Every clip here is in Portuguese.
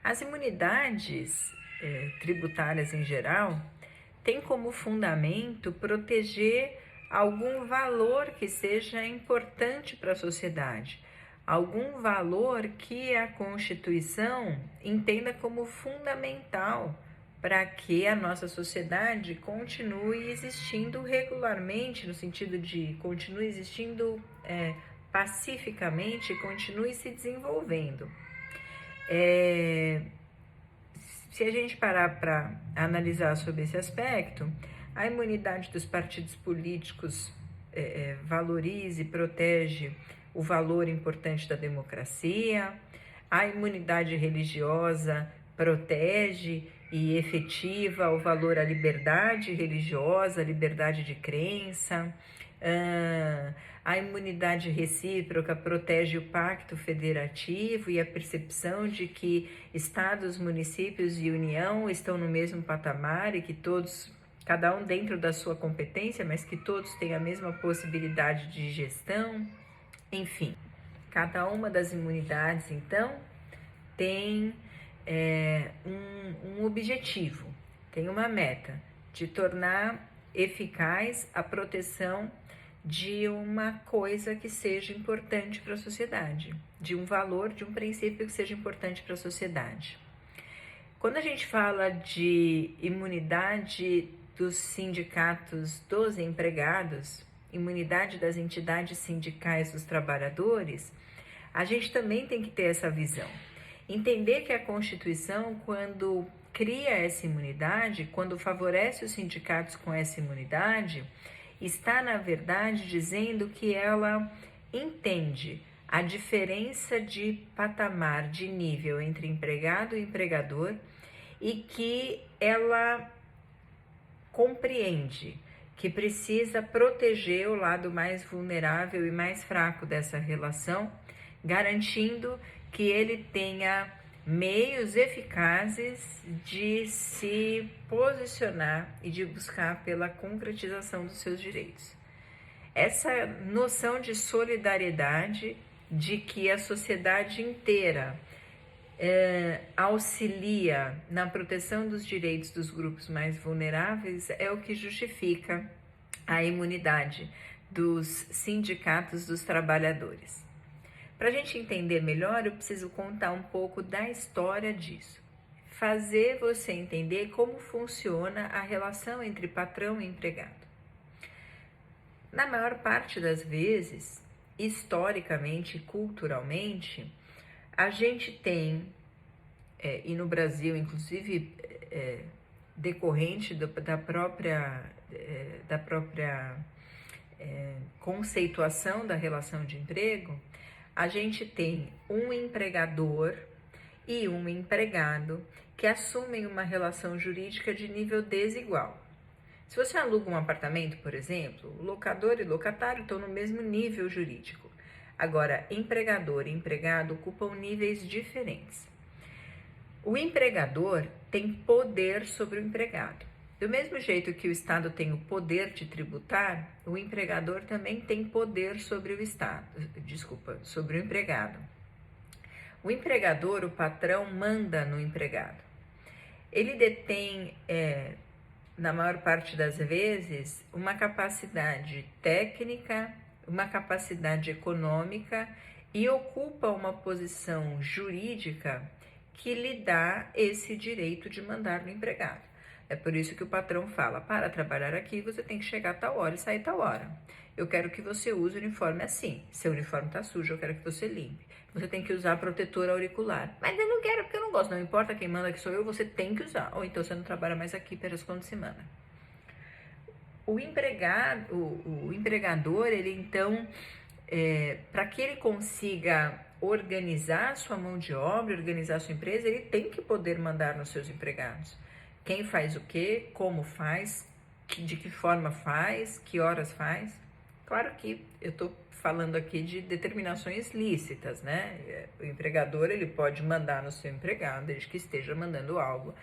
As imunidades tributárias em geral têm como fundamento proteger algum valor que seja importante para a sociedade, algum valor que a Constituição entenda como fundamental para que a nossa sociedade continue existindo regularmente, no sentido de continue existindo pacificamente, continue se desenvolvendo. Se a gente parar para analisar sobre esse aspecto, a imunidade dos partidos políticos valoriza e protege o valor importante da democracia, a imunidade religiosa protege e efetiva o valor à liberdade religiosa, a liberdade de crença. A imunidade recíproca protege o pacto federativo e a percepção de que estados, municípios e União estão no mesmo patamar e que todos, cada um dentro da sua competência, mas que todos têm a mesma possibilidade de gestão. Enfim, cada uma das imunidades, então, tem um objetivo, tem uma meta de tornar eficaz a proteção de uma coisa que seja importante para a sociedade, de um valor, de um princípio que seja importante para a sociedade. Quando a gente fala de imunidade dos sindicatos dos empregados, imunidade das entidades sindicais dos trabalhadores, a gente também tem que ter essa visão. Entender que a Constituição, quando cria essa imunidade, quando favorece os sindicatos com essa imunidade, está, na verdade, dizendo que ela entende a diferença de patamar, de nível entre empregado e empregador e que ela compreende que precisa proteger o lado mais vulnerável e mais fraco dessa relação, garantindo que ele tenha meios eficazes de se posicionar e de buscar pela concretização dos seus direitos. Essa noção de solidariedade, de que a sociedade inteira auxilia na proteção dos direitos dos grupos mais vulneráveis, é o que justifica a imunidade dos sindicatos dos trabalhadores. Para a gente entender melhor, eu preciso contar um pouco da história disso. Fazer você entender como funciona a relação entre patrão e empregado. Na maior parte das vezes, historicamente e culturalmente, a gente tem, e no Brasil, inclusive, decorrente da própria conceituação da relação de emprego, a gente tem um empregador e um empregado que assumem uma relação jurídica de nível desigual. Se você aluga um apartamento, por exemplo, o locador e locatário estão no mesmo nível jurídico. Agora, empregador e empregado ocupam níveis diferentes. O empregador tem poder sobre o empregado. Do mesmo jeito que o Estado tem o poder de tributar, o empregador também tem poder sobre o Estado, sobre o empregado. O empregador, o patrão, manda no empregado. Ele detém, na maior parte das vezes, uma capacidade técnica, uma capacidade econômica e ocupa uma posição jurídica que lhe dá esse direito de mandar no empregado. É por isso que o patrão fala, para trabalhar aqui você tem que chegar a tal hora e sair a tal hora. Eu quero que você use o uniforme assim. Seu uniforme está sujo, eu quero que você limpe. Você tem que usar protetor auricular. Mas eu não quero porque eu não gosto. Não importa quem manda que sou eu, você tem que usar. Ou então você não trabalha mais aqui pelas contas de semana. O empregador, ele então, para que ele consiga organizar sua mão de obra, organizar sua empresa, ele tem que poder mandar nos seus empregados. Quem faz o quê, como faz, de que forma faz, que horas faz. Claro que eu estou falando aqui de determinações lícitas, né? O empregador, ele pode mandar no seu empregado, desde que esteja mandando algo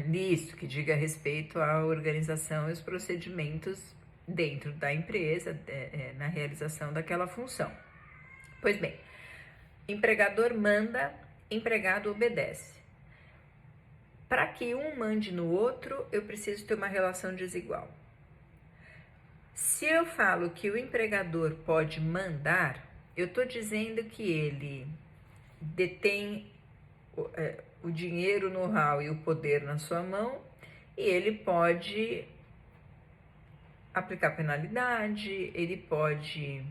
lícito, que diga respeito à organização e os procedimentos dentro da empresa, na realização daquela função. Pois bem, empregador manda, empregado obedece. Para que um mande no outro, eu preciso ter uma relação desigual. Se eu falo que o empregador pode mandar, eu estou dizendo que ele detém o dinheiro, o know-how e o poder na sua mão, e ele pode aplicar penalidade, ele pode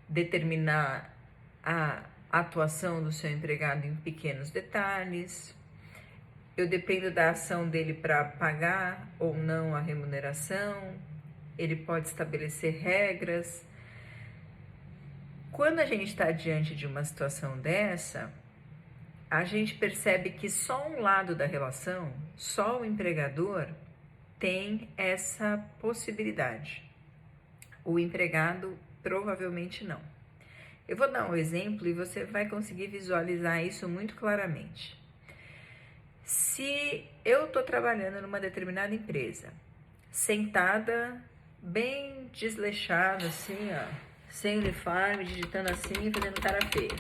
determinar a atuação do seu empregado em pequenos detalhes. Eu dependo da ação dele para pagar ou não a remuneração. Ele pode estabelecer regras. Quando a gente está diante de uma situação dessa, a gente percebe que só um lado da relação, só o empregador, tem essa possibilidade. O empregado provavelmente não. Eu vou dar um exemplo e você vai conseguir visualizar isso muito claramente. Se eu estou trabalhando numa determinada empresa, sentada, bem desleixada, assim, ó, sem uniforme, digitando assim, fazendo cara feia.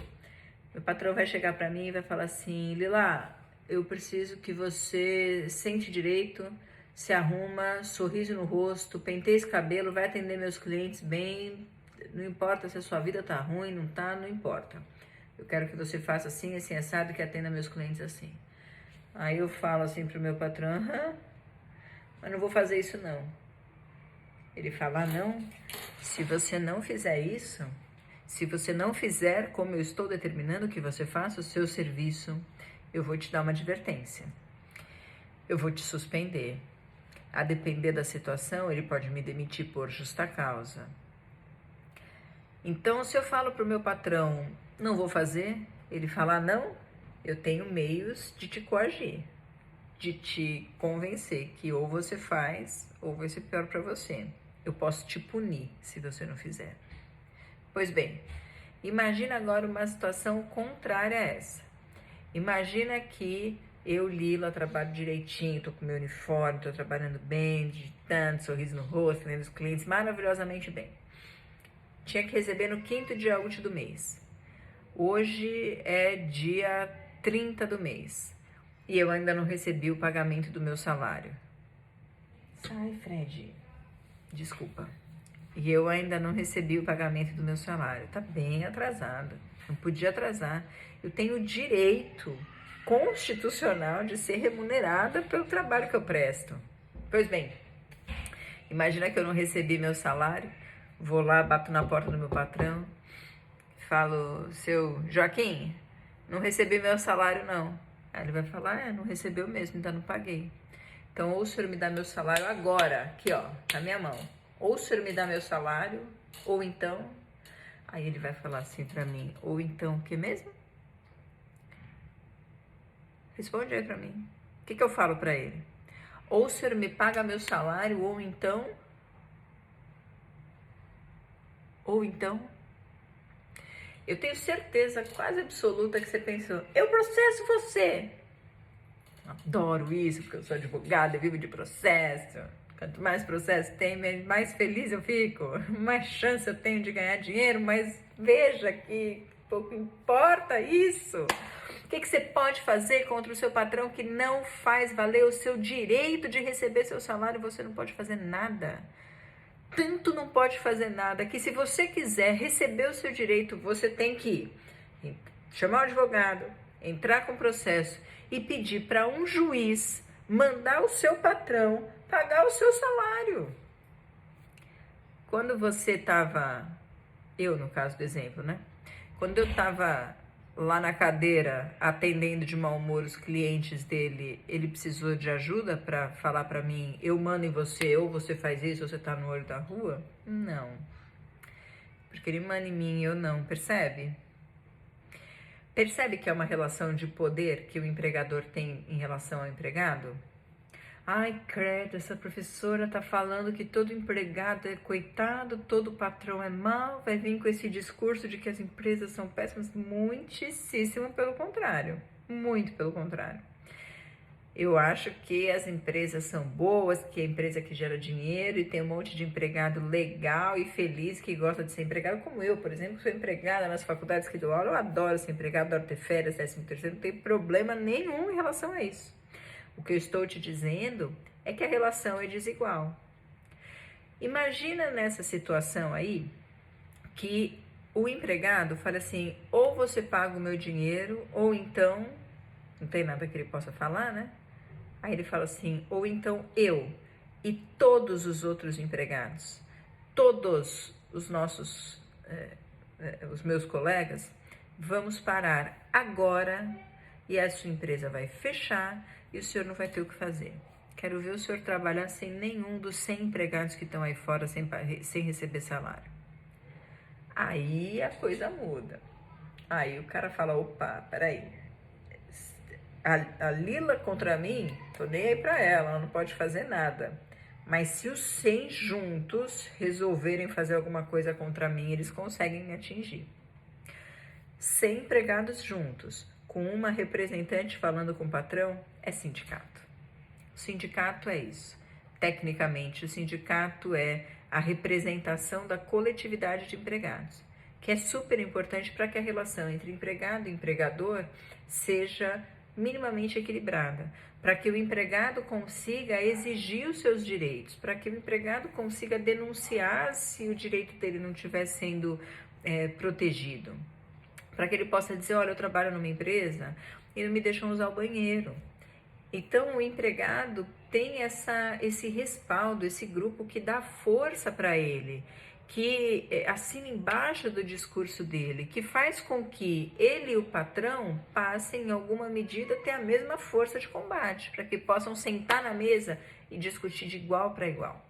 Meu patrão vai chegar para mim e vai falar assim: Lila, eu preciso que você sente direito, se arruma, sorriso no rosto, penteie esse cabelo, vai atender meus clientes bem, não importa se a sua vida tá ruim, não tá, não importa. Eu quero que você faça assim, assim, assado, que atenda meus clientes assim. Aí eu falo assim pro meu patrão: mas não vou fazer isso não. Ele fala: não, se você não fizer isso, se você não fizer como eu estou determinando que você faça o seu serviço, eu vou te dar uma advertência. Eu vou te suspender. A depender da situação, ele pode me demitir por justa causa. Então, se eu falo para o meu patrão: não vou fazer, ele fala: não, eu tenho meios de te coagir, de te convencer que ou você faz ou vai ser pior para você. Eu posso te punir se você não fizer. Pois bem, imagina agora uma situação contrária a essa. Imagina que eu, Lila, trabalho direitinho, tô com meu uniforme, tô trabalhando bem, digitando, sorriso no rosto, vendo os clientes maravilhosamente bem. Tinha que receber no 5º dia útil do mês. Hoje é dia 30 do mês e eu ainda não recebi o pagamento do meu salário. Sai, Fred. Desculpa. E eu ainda não recebi o pagamento do meu salário. Tá bem atrasado. Não podia atrasar. Eu tenho o direito constitucional de ser remunerada pelo trabalho que eu presto. Pois bem, imagina que eu não recebi meu salário, vou lá, bato na porta do meu patrão, falo: seu Joaquim, não recebi meu salário não. Aí ele vai falar: não recebeu mesmo, ainda não paguei. Então, ou o senhor me dá meu salário agora, aqui ó, na minha mão. Ou o senhor me dá meu salário, ou então... Aí ele vai falar assim pra mim: ou então o que mesmo? Responde aí pra mim. O que eu falo pra ele? Ou o senhor me paga meu salário, ou então... Eu tenho certeza quase absoluta que você pensou: eu processo você. Adoro isso, porque eu sou advogada, eu vivo de processo. Quanto mais processo tem, mais feliz eu fico. Mais chance eu tenho de ganhar dinheiro, mas veja que pouco importa isso. O que você pode fazer contra o seu patrão que não faz valer o seu direito de receber seu salário? Você não pode fazer nada. Tanto não pode fazer nada que, se você quiser receber o seu direito, você tem que chamar o advogado, entrar com o processo e pedir para um juiz mandar o seu patrão pagar o seu salário. Quando você estava, eu no caso do exemplo, né? Quando eu estava lá na cadeira atendendo de mau humor os clientes dele, ele precisou de ajuda para falar para mim: eu mando em você, ou você faz isso, ou você tá no olho da rua? Não. Porque ele manda em mim e eu não, percebe? Percebe que é uma relação de poder que o empregador tem em relação ao empregado? Ai, credo, essa professora tá falando que todo empregado é coitado, todo patrão é mau, vai vir com esse discurso de que as empresas são péssimas. Muitíssimo pelo contrário, muito pelo contrário. Eu acho que as empresas são boas, que é a empresa que gera dinheiro e tem um monte de empregado legal e feliz que gosta de ser empregado, como eu, por exemplo, que sou empregada nas faculdades que dou aula, eu adoro ser empregado, adoro ter férias, 13º, não tem problema nenhum em relação a isso. O que eu estou te dizendo é que a relação é desigual. Imagina nessa situação aí que o empregado fala assim, ou você paga o meu dinheiro, ou então, não tem nada que ele possa falar, né? Aí ele fala assim, ou então eu e todos os outros empregados, todos os nossos, os meus colegas, vamos parar agora e a sua empresa vai fechar e o senhor não vai ter o que fazer. Quero ver o senhor trabalhar sem nenhum dos 100 empregados que estão aí fora sem receber salário. Aí a coisa muda. Aí o cara fala, opa, peraí, a Lila contra mim, tô nem aí pra ela não pode fazer nada. Mas se os 100 juntos resolverem fazer alguma coisa contra mim, eles conseguem me atingir. 100 empregados juntos, com uma representante falando com o patrão, é sindicato. O sindicato é isso. Tecnicamente, o sindicato é a representação da coletividade de empregados, que é super importante para que a relação entre empregado e empregador seja minimamente equilibrada, para que o empregado consiga exigir os seus direitos, para que o empregado consiga denunciar se o direito dele não estiver sendo protegido, para que ele possa dizer, olha, eu trabalho numa empresa e não me deixam usar o banheiro. Então, o empregado tem esse respaldo, esse grupo que dá força para ele, que assina embaixo do discurso dele, que faz com que ele e o patrão passem, em alguma medida, a ter a mesma força de combate, para que possam sentar na mesa e discutir de igual para igual.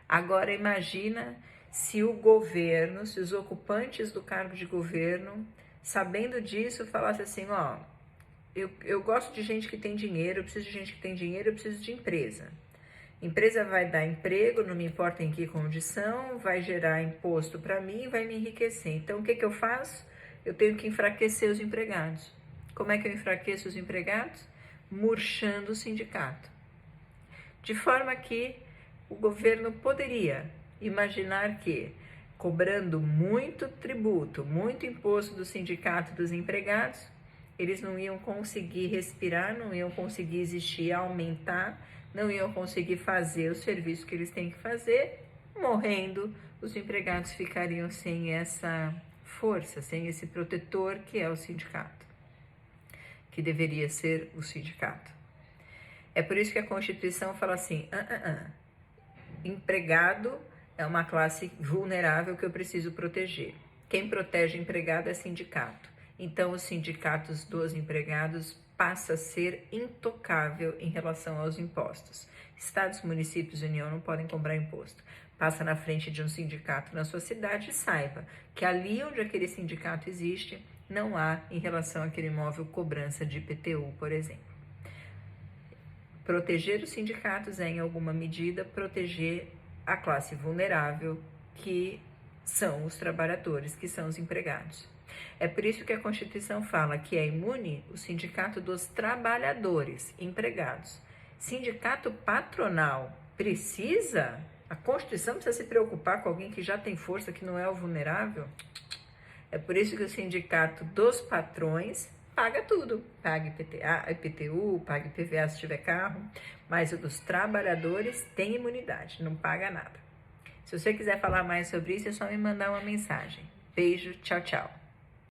Agora, imagina se o governo, se os ocupantes do cargo de governo, sabendo disso, falasse assim, ó, eu gosto de gente que tem dinheiro, eu preciso de gente que tem dinheiro, eu preciso de empresa. Empresa vai dar emprego, não me importa em que condição, vai gerar imposto para mim, vai me enriquecer. Então, o que eu faço? Eu tenho que enfraquecer os empregados. Como é que eu enfraqueço os empregados? Murchando o sindicato. De forma que o governo poderia imaginar que, cobrando muito tributo, muito imposto do sindicato dos empregados, eles não iam conseguir respirar, não iam conseguir existir, aumentar, não iam conseguir fazer o serviço que eles têm que fazer, morrendo, os empregados ficariam sem essa força, sem esse protetor que é o sindicato, que deveria ser o sindicato. É por isso que a Constituição fala assim, empregado é uma classe vulnerável que eu preciso proteger. Quem protege empregado é sindicato. Então, os sindicatos dos empregados passa a ser intocável em relação aos impostos. Estados, municípios e União não podem cobrar imposto. Passa na frente de um sindicato na sua cidade e saiba que ali onde aquele sindicato existe, não há, em relação àquele imóvel, cobrança de IPTU, por exemplo. Proteger os sindicatos é, em alguma medida, proteger a classe vulnerável, que são os trabalhadores, que são os empregados. É por isso que a Constituição fala que é imune o sindicato dos trabalhadores, empregados. Sindicato patronal precisa? A Constituição precisa se preocupar com alguém que já tem força, que não é o vulnerável? É por isso que o sindicato dos patrões paga tudo. Paga IPTU, paga IPVA se tiver carro, mas o dos trabalhadores tem imunidade, não paga nada. Se você quiser falar mais sobre isso, é só me mandar uma mensagem. Beijo, tchau, tchau.